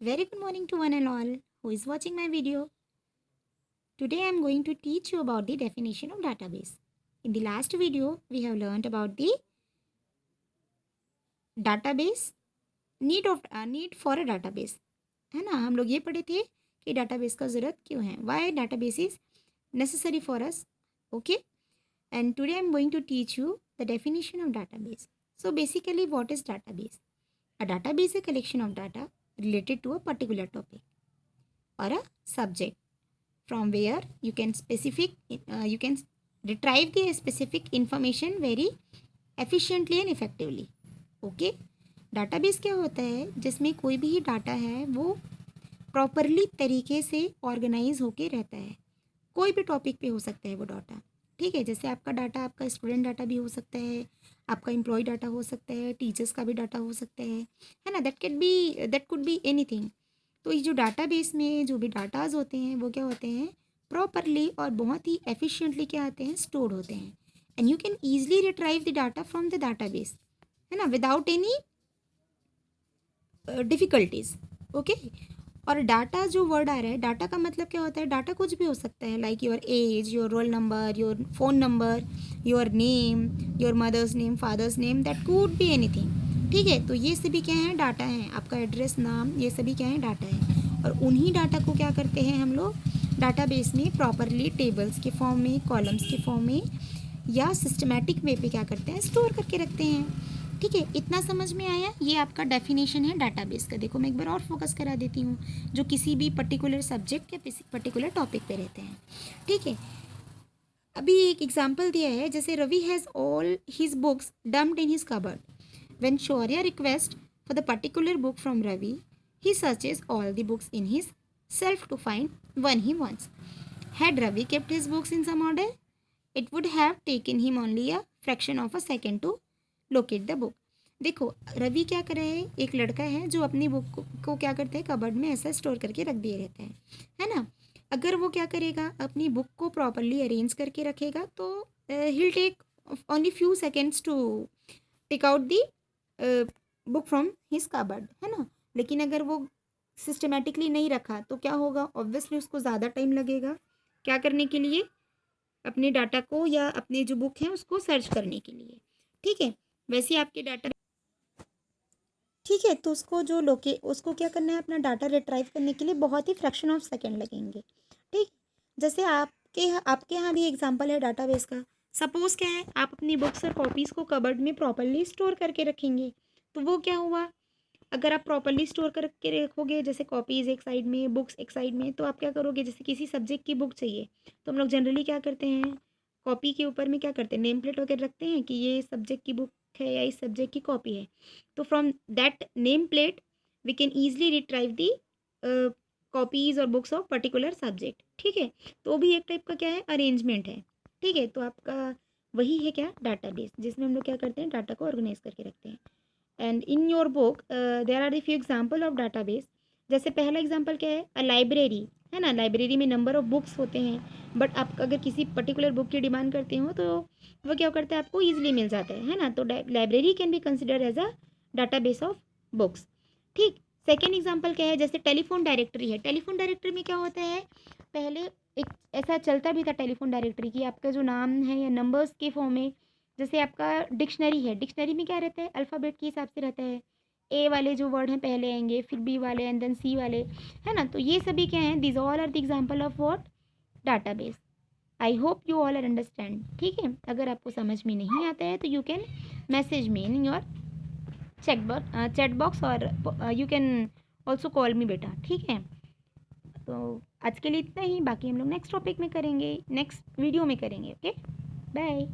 Very good morning to one and all who is watching my video. Today I am going to teach you about the definition of database. In the last video, we have learned about the database need for a database. है ना, हम लोग ये पढ़े थे कि database का ज़रूरत क्यों है. Why database is necessary for us. Okay. And today I am going to teach you the definition of database. So basically, what is database? A database is a collection of data related to a particular topic or a subject from where you can retrieve the specific information very efficiently and effectively. Okay. database क्या होता है, जिसमें कोई भी data है वो properly तरीके से ऑर्गेनाइज होके रहता है. कोई भी टॉपिक पे हो सकता है वो डाटा. ठीक है, जैसे आपका डाटा आपका स्टूडेंट डाटा भी हो सकता है, आपका एम्प्लॉय डाटा हो सकता है, टीचर्स का भी डाटा हो सकता है ना. That could be anything. तो ये जो डाटाबेस में जो भी डाटाज होते हैं वो क्या होते हैं, प्रॉपरली और बहुत ही एफिशिएंटली क्या आते हैं, स्टोर होते हैं. And you can easily retrieve the data from the database, है ना, विदाउट एनी डिफ़िकल्टीज. ओके. और डाटा जो वर्ड आ रहा है, डाटा का मतलब क्या होता है, डाटा कुछ भी हो सकता है, like your age, your roll number, your phone number, your name, your mother's name, father's name, that could be anything. ठीक है, तो ये सभी क्या है, डाटा है. आपका एड्रेस, नाम, ये सभी क्या है, डाटा है. और उन्हीं डाटा को क्या करते हैं हम लोग डाटाबेस में प्रॉपरली टेबल्स के फॉर्म में, कॉलम्स के फॉर्म में या सिस्टमेटिक वे पे क्या करते हैं, स्टोर करके रखते हैं. ठीक है, इतना समझ में आया. ये आपका डेफिनेशन है डाटाबेस का. देखो मैं एक बार और फोकस करा देती हूँ, जो किसी भी पर्टिकुलर सब्जेक्ट या पर्टिकुलर टॉपिक पे रहते हैं. ठीक है, अभी एक एग्जांपल दिया है, जैसे Ravi has all his books dumped in his cupboard. When Shaurya request for the particular book from Ravi, he searches all the books in his self to find one he wants. Had Ravi kept his books in some order, it would have taken him only a fraction of a second to locate the book. देखो रवि क्या कर रहा है, एक लड़का है जो अपनी बुक को क्या करता है, कबर्ड में ऐसा स्टोर करके रख दिए रहता है ना. अगर वो क्या करेगा, अपनी बुक को प्रॉपरली अरेंज करके रखेगा तो he'll take only few seconds to pick out the book from his cupboard, है ना. लेकिन अगर वो सिस्टमेटिकली नहीं रखा तो क्या होगा, ऑब्वियसली उसको ज़्यादा टाइम लगेगा क्या करने के लिए, अपने डाटा को या अपने जो बुक है उसको सर्च करने के लिए. ठीक है, वैसे आपके डाटा, ठीक है, तो उसको क्या करना है, अपना डाटा रिट्राइव करने के लिए बहुत ही फ्रैक्शन ऑफ सेकेंड लगेंगे. ठीक, जैसे आपके यहाँ भी एग्जांपल है डाटाबेस का. सपोज क्या है, आप अपनी बुक्स और कॉपीज़ को कबर्ड में प्रॉपरली स्टोर करके रखेंगे, तो वो क्या हुआ, अगर आप प्रॉपरली स्टोर करके रखोगे, जैसे कॉपीज़ एक साइड में, बुक्स एक साइड में, तो आप क्या करोगे, जैसे किसी सब्जेक्ट की बुक चाहिए तो हम लोग जनरली क्या करते हैं, कॉपी के ऊपर में क्या करते हैं, नेम प्लेट वगैरह रखते हैं कि ये सब्जेक्ट की बुक है या इस सब्जेक्ट की कॉपी है. तो from that name plate we can easily retrieve the copies और बुक्स ऑफ पर्टिकुलर सब्जेक्ट. ठीक है, तो भी एक टाइप का क्या है, अरेंजमेंट है. ठीक है, तो आपका वही है क्या, डाटाबेस, जिसमें हम लोग क्या करते हैं, डाटा को ऑर्गेनाइज करके रखते हैं. And in your book there are the few example of database. जैसे पहला एग्जांपल क्या है, अ लाइब्रेरी, है ना. लाइब्रेरी में नंबर ऑफ बुक्स होते हैं, बट आप अगर किसी पर्टिकुलर बुक की डिमांड करते हो तो वो क्या करता है, आपको ईजिली मिल जाता है ना. तो library can be consider as a database of books. ठीक, सेकेंड एग्जाम्पल क्या है, जैसे टेलीफोन डायरेक्टरी है. टेलीफोन डायरेक्टरी में क्या होता है, पहले एक ऐसा चलता भी था टेलीफोन डायरेक्टरी की, आपका जो नाम है या नंबर्स के फॉर्म में, जैसे आपका डिक्शनरी है, डिक्शनरी में क्या रहता है, अल्फ़ाबेट के हिसाब से रहता है. ए वाले जो वर्ड हैं पहले आएंगे, फिर बी वाले, एंड देन सी वाले, है ना. तो ये सभी क्या हैं, this all are the example of what, database. I hope you all are understand. ठीक है, अगर आपको समझ में नहीं आता है तो you can message me in your chat box, और you can also call me बेटा. ठीक है, तो आज के लिए इतना ही, बाकी हम लोग नेक्स्ट टॉपिक में करेंगे, नेक्स्ट वीडियो में करेंगे. Okay, bye.